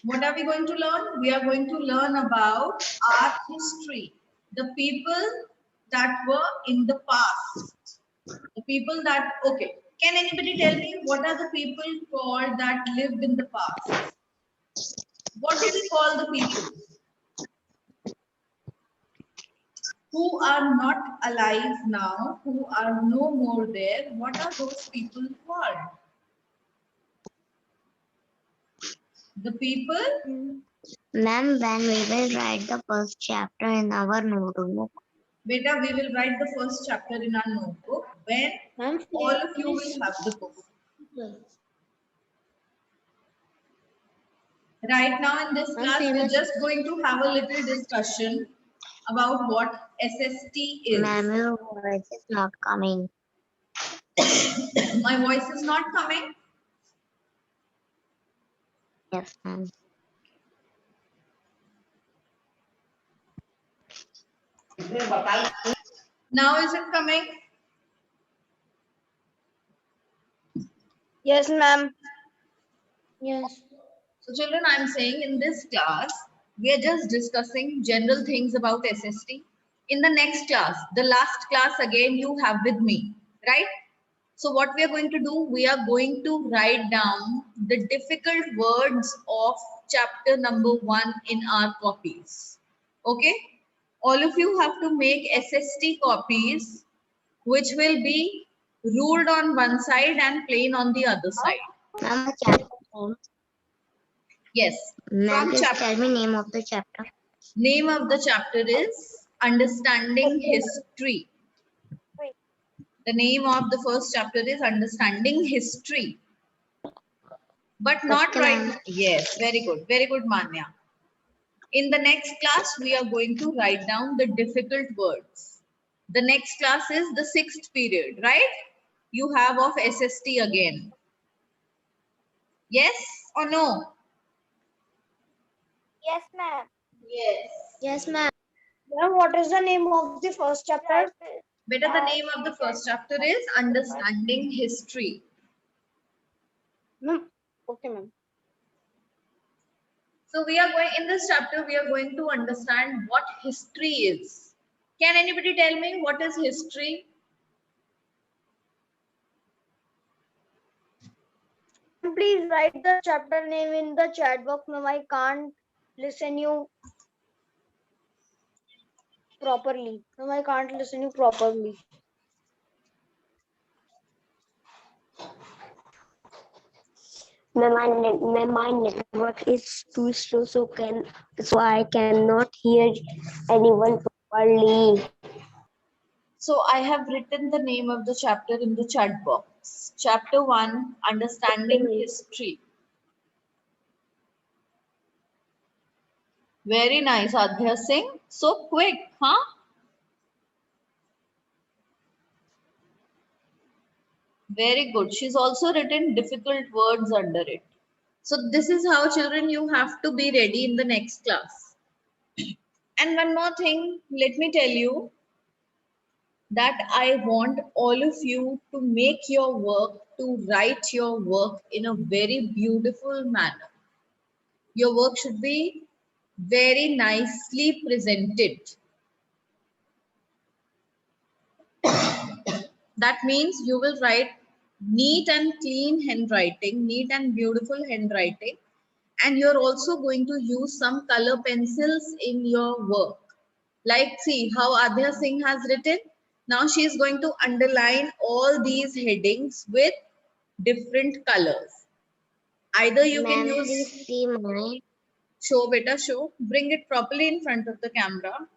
What are we going to learn? We are going to learn about our history. The people that were in the past. The people that, okay. Can anybody tell me what are the people called that lived in the past? What do we call the people who are not alive now, who are no more there? What are those people called? The people? Ma'am, when we will write the first chapter in our notebook. Beta, we will write the first chapter in our notebook when all of you will have the book. Right now in this class, we're just going to have a little discussion about what SST is. Ma'am, your voice is not coming. My voice is not coming. Yes, ma'am. Now is it coming? Yes, ma'am. Yes. So children, I'm saying in this class, we are just discussing general things about SST. In the next class, the last class again you have with me, right? So what we are going to do, we are going to write down the difficult words of chapter number 1 in our copies. Okay? All of you have to make SST copies which will be ruled on one side and plain on the other side. Ma'am, the chapter name. Yes. Ma'am, From please chapter. tell me name of the chapter. Name of the chapter is Understanding History. The name of the first chapter is Understanding History. But not Okay, right ma'am. now. Yes, very good, Manya. In the next class, we are going to write down the difficult words. The next class is the 6th period, right? You have of SST again. Yes or no? Yes, ma'am. Yes. Yes, ma'am. Ma'am, what is the name of the first chapter? Better, the name of the first chapter is Understanding History. Ma'am. Okay, ma'am. So we are going, in this chapter, we are going to understand what history is. Can anybody tell me what is history? Please write the chapter name in the chat box, ma'am. I can't listen you properly. Ma'am, I can't listen you properly. My network is too slow, so I cannot hear anyone properly. So I have written the name of the chapter in the chat box. Chapter 1, Understanding History. Very nice, Adhya Singh. So quick, huh? Very good. She's also written difficult words under it. So this is how, children, you have to be ready in the next class. And one more thing, let me tell you that I want all of you to make your work, to write your work in a very beautiful manner. Your work should be very nicely presented. That means you will write neat and clean handwriting, neat and beautiful handwriting, and you're also going to use some color pencils in your work. Like, see how Adhya Singh has written. Now she is going to underline all these headings with different colors. Either you can use. Please see my. Show, beta, show. Bring it properly in front of the camera.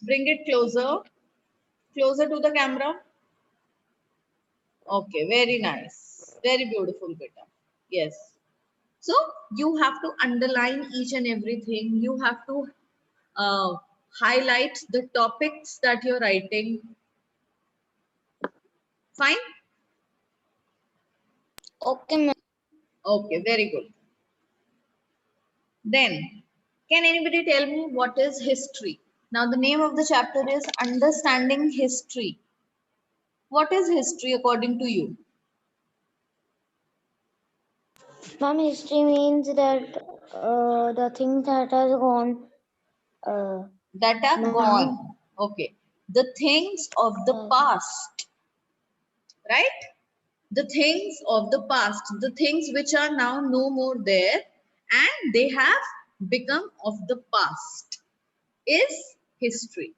Bring it closer. Closer to the camera. Okay, very nice. Very beautiful, beta. Yes. So you have to underline each and everything. You have to highlight the topics that you're writing. Fine? Okay, ma'am. Okay, very good. Then, can anybody tell me what is history? Now, the name of the chapter is Understanding History. What is history according to you? Ma'am, history means that the things that has gone. That are Ma'am. gone. Okay. The things of the past, right? The things of the past, the things which are now no more there and they have become of the past is history.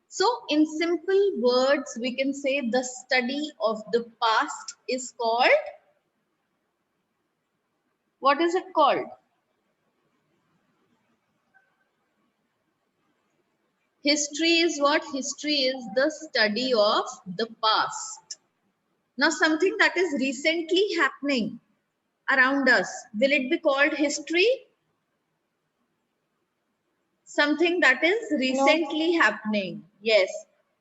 So, in simple words, we can say the study of the past is called, what is it called? History is what? History is the study of the past. Now, something that is recently happening around us, will it be called history? Something that is recently happening. Yes.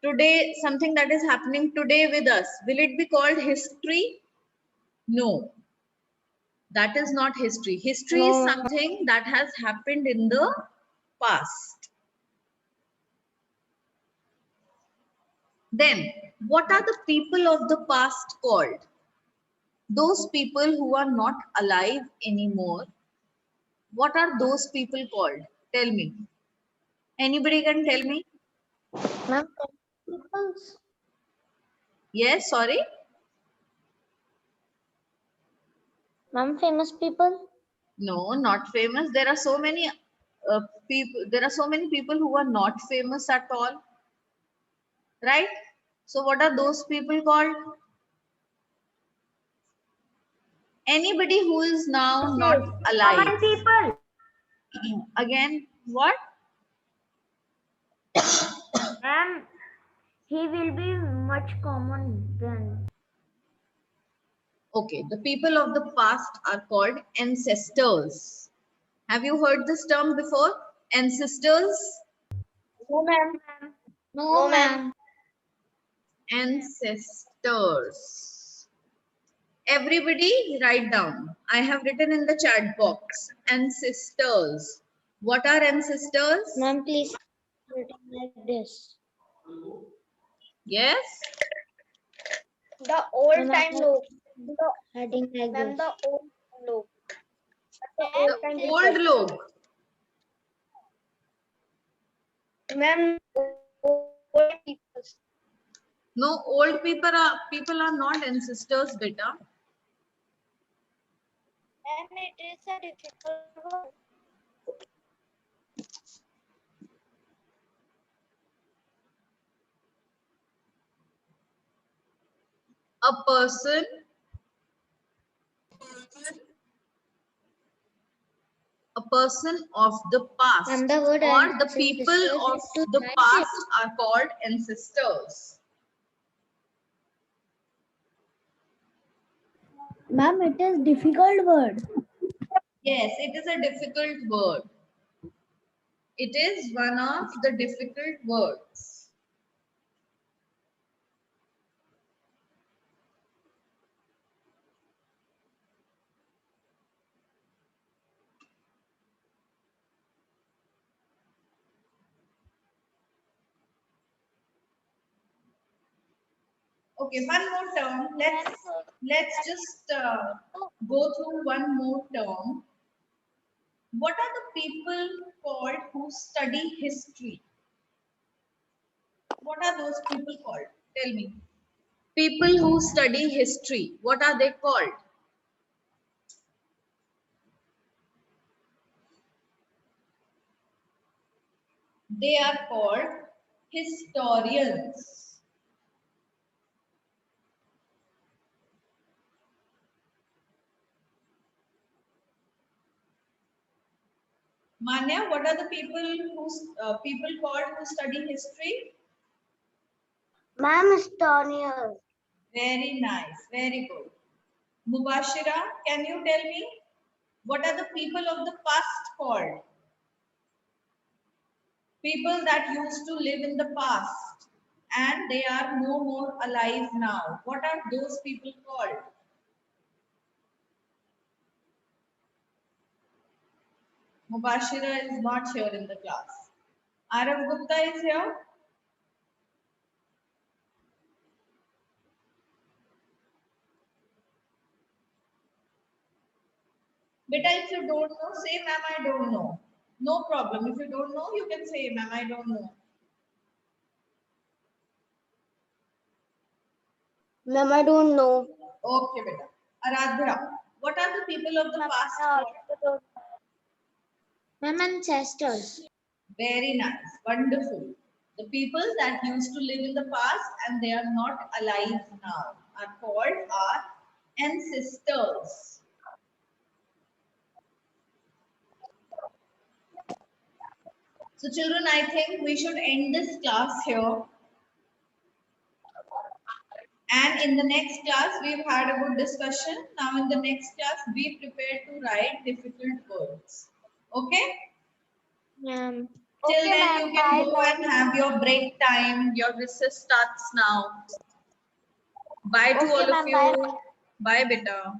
Today, something that is happening today with us, will it be called history? No. That is not history. History is No. something that has happened in the past. Then, what are the people of the past called? Those people who are not alive anymore. What are those people called? Tell me. Anybody can tell me? Ma'am, peoples. Yes, sorry. Ma'am, famous people. No, not famous. There are so many people. There are so many people who are not famous at all, right? So, what are those people called? Anybody who is now not alive. Common people. Again, what? Ma'am, he will be much common than. Okay, the people of the past are called ancestors. Have you heard this term before? Ancestors? No, ma'am. No, ma'am. Ancestors. Everybody write down. I have written in the chat box. Ancestors. What are ancestors? Ma'am, please written like this. Yes? The old time look. Heading like ma'am, this. The old time look. The old The time old people. log. Ma'am, old people. No, old people are not ancestors, beta. Ma'am, it is a difficult word. A person of the past Ma'am, the word or the ancestors people of is too the nice. past are called ancestors. Ma'am, it is difficult word. Yes, it is a difficult word. It is one of the difficult words. Okay, one more term. Let's just go through one more term. What are the people called who study history? What are those people called? Tell me. People who study history, what are they called? They are called historians. Manya, what are the people called who study history? Ma'am, Estonia. Very nice, very good. Mubashira, can you tell me what are the people of the past called? People that used to live in the past and they are no more alive now. What are those people called? Mubashira is not here in the class. Arav Gupta is here. Beta, if you don't know, say ma'am I don't know. No problem. If you don't know, you can say ma'am I don't know. Ma'am, I don't know. Okay, beta. Aradhya, what are the people of the past called? Ma'am, ancestors. Very nice. Wonderful. The people that used to live in the past and they are not alive now are called our ancestors. So children, I think we should end this class here. And in the next class, we've had a good discussion. Now in the next class, be prepared to write difficult words. Okay? Ma'am. Till Okay, then, ma'am. you can Bye, go ma'am. and have your break time. Your recess starts now. Bye to Okay, all of ma'am. Bye. you. Bye, beta.